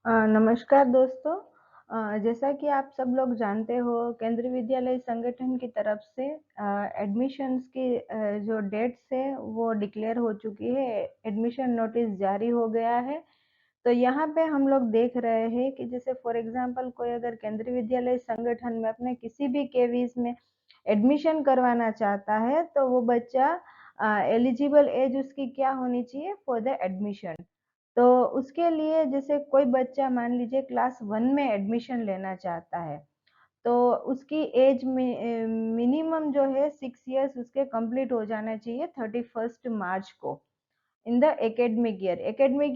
नमस्कार दोस्तों। जैसा कि आप सब लोग जानते हो, केंद्रीय विद्यालय संगठन की तरफ से एडमिशन्स की जो डेट्स है वो डिक्लेयर हो चुकी है। एडमिशन नोटिस जारी हो गया है। तो यहाँ पे हम लोग देख रहे हैं कि जैसे फॉर एग्जांपल कोई अगर केंद्रीय विद्यालय संगठन में अपने किसी भी केवीज में एडमिशन करवाना चाहता है तो वो बच्चा एलिजिबल एज उसकी क्या होनी चाहिए फॉर द एडमिशन। तो उसके लिए जैसे कोई बच्चा मान लीजिए क्लास 1 में एडमिशन लेना चाहता है, तो उसकी एज में मिनिमम जो है 6 इयर्स उसके कंप्लीट हो जाना चाहिए 31 मार्च को इन द एकेडमिक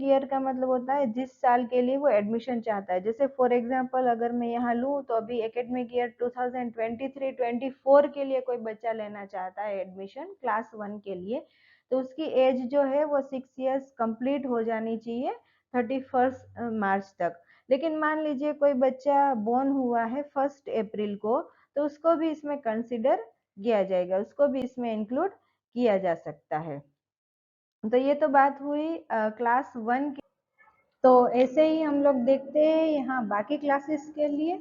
ईयर का मतलब होता है जिस साल के लिए वो एडमिशन चाहता है। जैसे फॉर एग्जांपल अगर मैं यहाँ लूँ तो अभी एकेडमिक ईयर 2023-24 के लिए कोई बच्चा लेना चाहता है एडमिशन क्लास 1 के लिए, तो उसकी एज जो है वो 6 इयर्स कंप्लीट हो जानी चाहिए 31 मार्च तक। लेकिन मान लीजिए कोई बच्चा बोर्न हुआ है 1 अप्रैल को, तो उसको भी इसमें कंसिडर किया जाएगा, उसको भी इसमें इंक्लूड किया जा सकता है। तो ये तो बात हुई क्लास 1 की। तो ऐसे ही हम लोग देखते हैं यहाँ बाकी क्लासेस के लिए।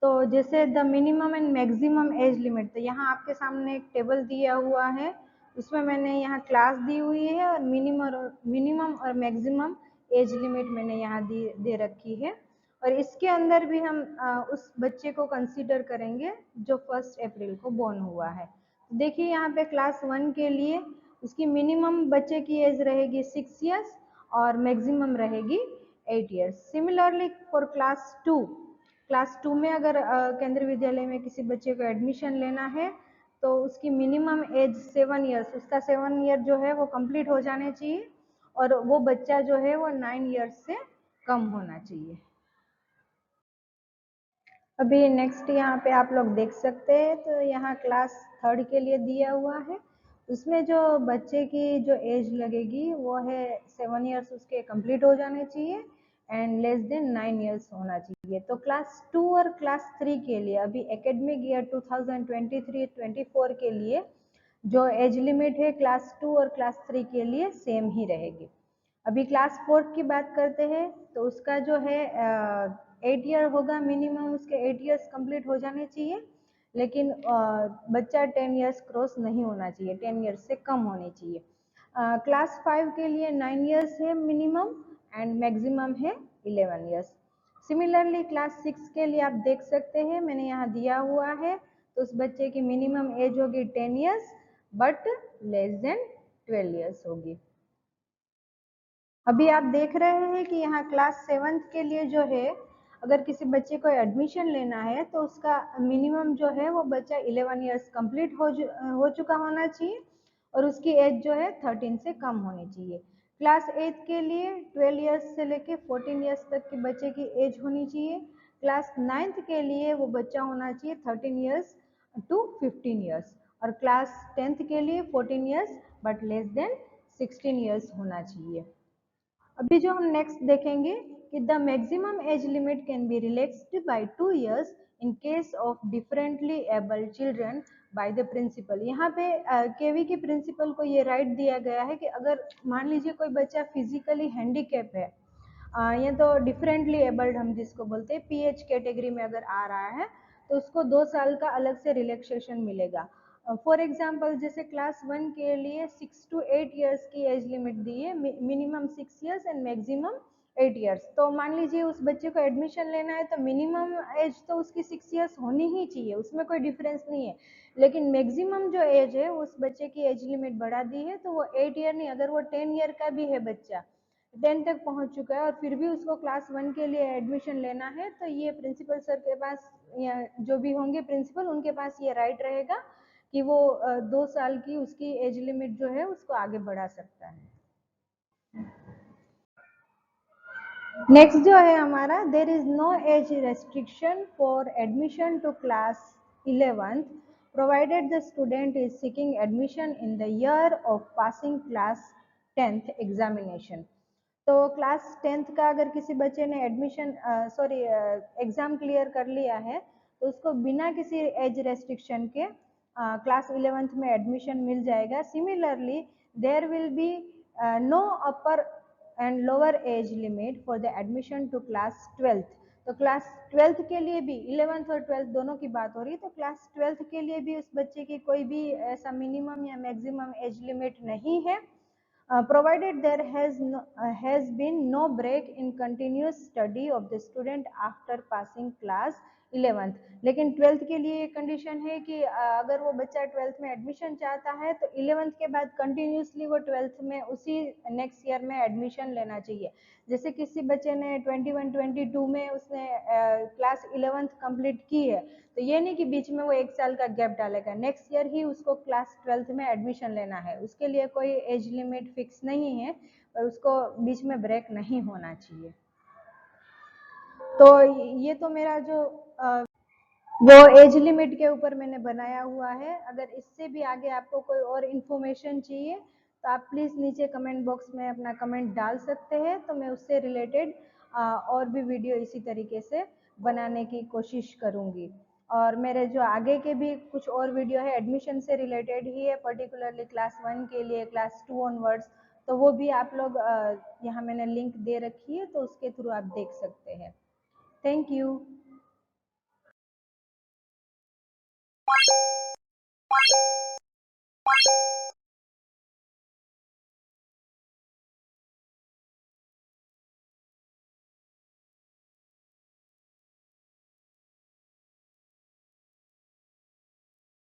तो जैसे the minimum and maximum age limit, तो यहाँ आपके सामने एक टेबल दिया हुआ है, उसमें मैंने यहाँ क्लास दी हुई है और मिनिमम और मैक्सिमम एज लिमिट मैंने यहाँ दे रखी है। और इसके अंदर भी हम उस बच्चे को कंसीडर करेंगे जो 1 अप्रैल को बॉर्न हुआ है। देखिए यहाँ पे क्लास 1 के लिए उसकी मिनिमम बच्चे की एज रहेगी 6 इयर्स और मैक्सिमम रहेगी 8 इयर्स। सिमिलरली फॉर क्लास 2 में अगर केंद्रीय विद्यालय में किसी बच्चे को एडमिशन लेना है तो उसकी मिनिमम एज 7 इयर्स, उसका 7 ईयर जो है वो कंप्लीट हो जाने चाहिए और वो बच्चा जो है वो 9 इयर्स से कम होना चाहिए। अभी नेक्स्ट यहाँ पे आप लोग देख सकते हैं, तो यहाँ क्लास 3 के लिए दिया हुआ है। उसमें जो बच्चे की जो एज लगेगी वो है 7 इयर्स उसके कंप्लीट हो जाने चाहिए एंड लेस देन 9 इयर्स होना चाहिए। तो क्लास 2 और क्लास 3 के लिए अभी एकेडमिक ईयर 2023-24 के लिए जो एज लिमिट है क्लास 2 और क्लास 3 के लिए सेम ही रहेगी। अभी क्लास 4 की बात करते हैं, तो उसका जो है 8 ईयर होगा मिनिमम, उसके 8 इयर्स कंप्लीट हो जाने चाहिए। लेकिन बच्चा 10 इयर्स क्रॉस नहीं होना चाहिए, 10 इयर्स से कम होनी चाहिए। क्लास 5 के लिए 9 इयर्स है मिनिमम एंड मैक्सिमम है 11 इयर्स। सिमिलरली क्लास 6 के लिए आप देख सकते हैं, मैंने यहाँ दिया हुआ है, तो उस बच्चे की मिनिमम एज होगी 10 years but less then 12 years होगी। अभी आप देख रहे हैं कि यहाँ क्लास 7 के लिए जो है अगर किसी बच्चे को एडमिशन लेना है तो उसका मिनिमम जो है वो बच्चा 11 इयर्स कंप्लीट हो चुका होना चाहिए और उसकी एज जो है 13 से कम होनी चाहिए। क्लास 8 के लिए 12 इयर्स से लेके 14 इयर्स तक के बच्चे की एज होनी चाहिए। क्लास 9th के लिए वो बच्चा होना चाहिए 13 इयर्स टू 15 इयर्स और क्लास 10th के लिए 14 years but less than 16 years होना चाहिए। अभी जो हम नेक्स्ट देखेंगे कि the maximum age limit can be relaxed by 2 years in case of differently abled children by the principal. यहाँ पे केवी के प्रिंसिपल को ये राइट दिया गया है कि अगर मान लीजिए कोई बच्चा फिजिकली हैंडीकैप है, ये तो डिफरेंटली एबल्ड हम जिसको बोलते हैं पीएच कैटेगरी में अगर आ रहा है तो उसको 2 साल का अलग से रिलैक्सेशन मिलेगा। फॉर एग्जाम्पल जैसे क्लास 1 के लिए 6 to 8 इयर्स की एज लिमिट दी है, minimum 6 years and maximum 8 years. तो मान लीजिए उस बच्चे को एडमिशन लेना है तो मिनिमम एज तो उसकी 6 इयर्स होनी ही चाहिए, उसमें कोई डिफरेंस नहीं है। लेकिन मैक्सिमम जो एज है उस बच्चे की एज लिमिट बढ़ा दी है, तो वो 8 ईयर नहीं, अगर वो 10 ईयर का भी है बच्चा, 10 तक पहुंच चुका है और फिर भी उसको क्लास 1 के लिए एडमिशन लेना है, तो ये प्रिंसिपल सर के पास या जो भी होंगे प्रिंसिपल उनके पास ये राइट रहेगा कि वो 2 साल की उसकी एज लिमिट जो है उसको आगे बढ़ा सकता है। नेक्स्ट जो है हमारा, there is no age restriction for admission to class 11th provided the student is seeking admission in the year of passing class 10th examination. तो क्लास 10th का अगर किसी बच्चे ने एग्जाम क्लियर कर लिया है तो उसको बिना किसी एज रेस्ट्रिक्शन के क्लास 11th में एडमिशन मिल जाएगा। Similarly there will be no upper and lower age limit for the admission to class 12th। तो क्लास 12th के लिए भी 11th और 12th दोनों की बात हो रही है, तो क्लास 12th के लिए भी उस बच्चे की कोई भी ऐसा मिनिमम या मैक्सिमम एज लिमिट नहीं है, provided there has been no break in continuous study of the student after passing class 11th। लेकिन 12th के लिए कंडीशन है कि अगर वो बच्चा 12th में एडमिशन चाहता है तो 11th के बाद कंटिन्यूसली वो 12th में उसी नेक्स्ट ईयर में एडमिशन लेना चाहिए। जैसे किसी बच्चे ने 21-22 में उसने क्लास 11th कंप्लीट की है, तो ये नहीं कि बीच में वो 1 साल का गैप डालेगा, नेक्स्ट ईयर ही उसको क्लास 12th में एडमिशन लेना है। उसके लिए कोई एज लिमिट फिक्स नहीं है, पर उसको बीच में ब्रेक नहीं होना चाहिए। तो ये तो मेरा जो वो एज लिमिट के ऊपर मैंने बनाया हुआ है। अगर इससे भी आगे आपको कोई और इन्फॉर्मेशन चाहिए तो आप प्लीज़ नीचे कमेंट बॉक्स में अपना कमेंट डाल सकते हैं, तो मैं उससे रिलेटेड और भी वीडियो इसी तरीके से बनाने की कोशिश करूँगी। और मेरे जो आगे के भी कुछ और वीडियो है एडमिशन से रिलेटेड ही है, पर्टिकुलरली क्लास 1 के लिए, क्लास 2 ऑनवर्ड्स, तो वो भी आप लोग यहाँ मैंने लिंक दे रखी है, तो उसके थ्रू आप देख सकते हैं। Thank you.